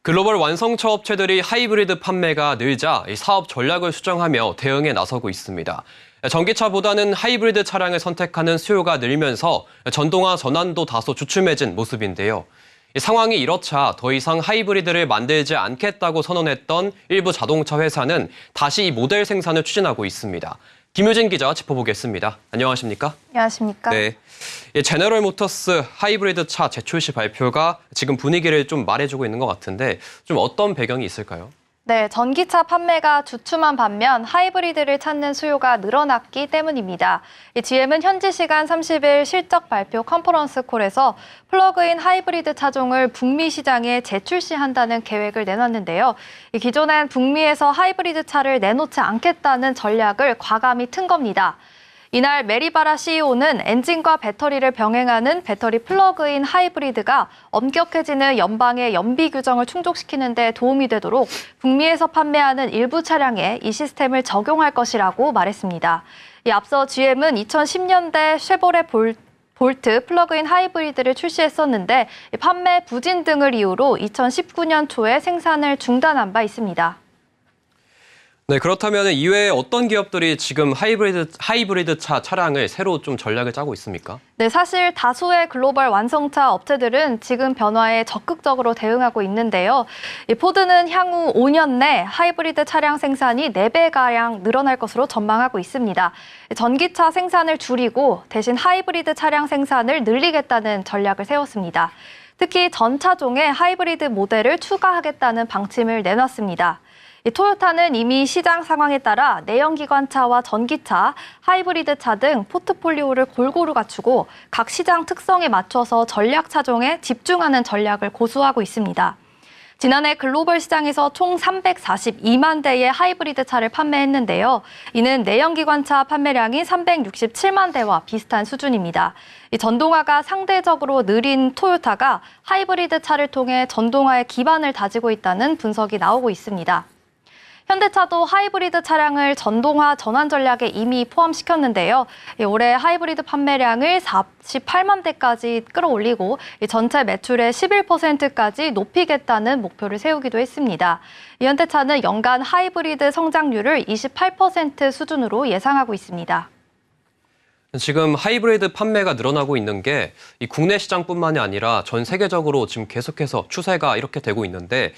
글로벌 완성차 업체들이 하이브리드 판매가 늘자 사업 전략을 수정하며 대응에 나서고 있습니다. 전기차보다는 하이브리드 차량을 선택하는 수요가 늘면서 전동화 전환도 다소 주춤해진 모습인데요. 상황이 이렇자 더 이상 하이브리드를 만들지 않겠다고 선언했던 일부 자동차 회사는 다시 이 모델 생산을 추진하고 있습니다. 김효진 기자 짚어보겠습니다. 안녕하십니까? 안녕하십니까? 네. 제너럴 모터스 하이브리드 차 재출시 발표가 지금 분위기를 좀 말해주고 있는 것 같은데 좀 어떤 배경이 있을까요? 네, 전기차 판매가 주춤한 반면 하이브리드를 찾는 수요가 늘어났기 때문입니다. GM은 현지 시간 30일 실적 발표 컨퍼런스 콜에서 플러그인 하이브리드 차종을 북미 시장에 재출시한다는 계획을 내놨는데요. 기존엔 북미에서 하이브리드 차를 내놓지 않겠다는 전략을 과감히 튼 겁니다. 이날 메리바라 CEO는 엔진과 배터리를 병행하는 배터리 플러그인 하이브리드가 엄격해지는 연방의 연비 규정을 충족시키는 데 도움이 되도록 북미에서 판매하는 일부 차량에 이 시스템을 적용할 것이라고 말했습니다. 앞서 GM은 2010년대 쉐보레 볼트 플러그인 하이브리드를 출시했었는데 판매 부진 등을 이유로 2019년 초에 생산을 중단한 바 있습니다. 네, 그렇다면 이외에 어떤 기업들이 지금 하이브리드 차 차량을 새로 좀 전략을 짜고 있습니까? 네, 사실 다수의 글로벌 완성차 업체들은 지금 변화에 적극적으로 대응하고 있는데요. 포드는 향후 5년 내 하이브리드 차량 생산이 4배가량 늘어날 것으로 전망하고 있습니다. 전기차 생산을 줄이고 대신 하이브리드 차량 생산을 늘리겠다는 전략을 세웠습니다. 특히 전 차종에 하이브리드 모델을 추가하겠다는 방침을 내놨습니다. 토요타는 이미 시장 상황에 따라 내연기관차와 전기차, 하이브리드 차 등 포트폴리오를 골고루 갖추고 각 시장 특성에 맞춰서 전략 차종에 집중하는 전략을 고수하고 있습니다. 지난해 글로벌 시장에서 총 342만 대의 하이브리드 차를 판매했는데요. 이는 내연기관차 판매량이 367만 대와 비슷한 수준입니다. 이 전동화가 상대적으로 느린 토요타가 하이브리드 차를 통해 전동화의 기반을 다지고 있다는 분석이 나오고 있습니다. 현대차도 하이브리드 차량을 전동화 전환 전략에 이미 포함시켰는데요. 올해 하이브리드 판매량을 48만 대까지 끌어올리고 전체 매출의 11%까지 높이겠다는 목표를 세우기도 했습니다. 현대차는 연간 하이브리드 성장률을 28% 수준으로 예상하고 있습니다. 지금 하이브리드 판매가 늘어나고 있는 게 이 국내 시장뿐만이 아니라 전 세계적으로 지금 계속해서 추세가 이렇게 되고 있는데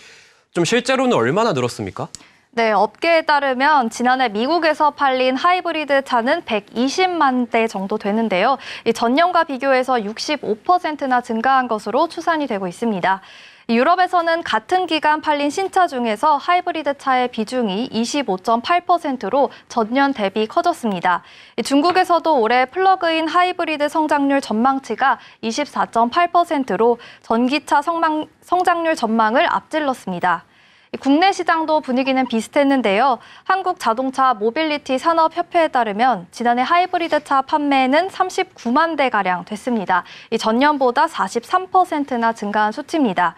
좀 실제로는 얼마나 늘었습니까? 네, 업계에 따르면 지난해 미국에서 팔린 하이브리드 차는 120만 대 정도 되는데요. 전년과 비교해서 65%나 증가한 것으로 추산이 되고 있습니다. 유럽에서는 같은 기간 팔린 신차 중에서 하이브리드 차의 비중이 25.8%로 전년 대비 커졌습니다. 중국에서도 올해 플러그인 하이브리드 성장률 전망치가 24.8%로 전기차 성장률 전망을 앞질렀습니다. 국내 시장도 분위기는 비슷했는데요. 한국자동차 모빌리티 산업협회에 따르면 지난해 하이브리드 차 판매는 39만 대가량 됐습니다. 전년보다 43%나 증가한 수치입니다.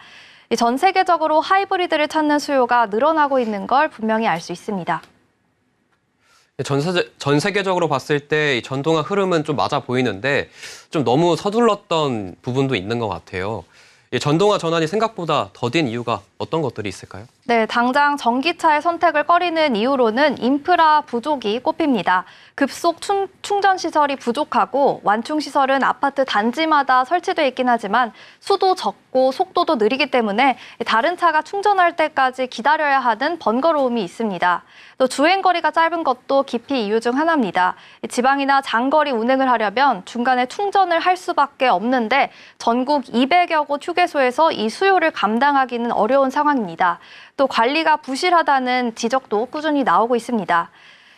전 세계적으로 하이브리드를 찾는 수요가 늘어나고 있는 걸 분명히 알 수 있습니다. 전 세계적으로 봤을 때 전동화 흐름은 좀 맞아 보이는데 좀 너무 서둘렀던 부분도 있는 것 같아요. 전동화 전환이 생각보다 더딘 이유가 어떤 것들이 있을까요? 네, 당장 전기차의 선택을 꺼리는 이유로는 인프라 부족이 꼽힙니다. 급속 충전 시설이 부족하고 완충 시설은 아파트 단지마다 설치돼 있긴 하지만 수도 적고 속도도 느리기 때문에 다른 차가 충전할 때까지 기다려야 하는 번거로움이 있습니다. 또 주행거리가 짧은 것도 기피 이유 중 하나입니다. 지방이나 장거리 운행을 하려면 중간에 충전을 할 수밖에 없는데 전국 200여 곳 휴게소에서 이 수요를 감당하기는 어려운 상황입니다. 또 관리가 부실하다는 지적도 꾸준히 나오고 있습니다.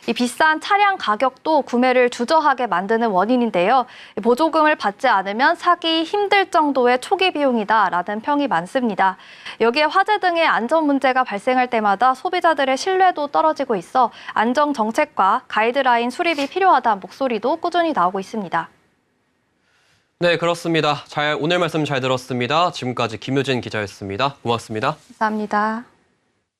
이 비싼 차량 가격도 구매를 주저하게 만드는 원인인데요. 보조금을 받지 않으면 사기 힘들 정도의 초기 비용이다라는 평이 많습니다. 여기에 화재 등의 안전 문제가 발생할 때마다 소비자들의 신뢰도 떨어지고 있어 안정 정책과 가이드라인 수립이 필요하다는 목소리도 꾸준히 나오고 있습니다. 네, 그렇습니다. 오늘 말씀 잘 들었습니다. 지금까지 김효진 기자였습니다. 고맙습니다. 감사합니다.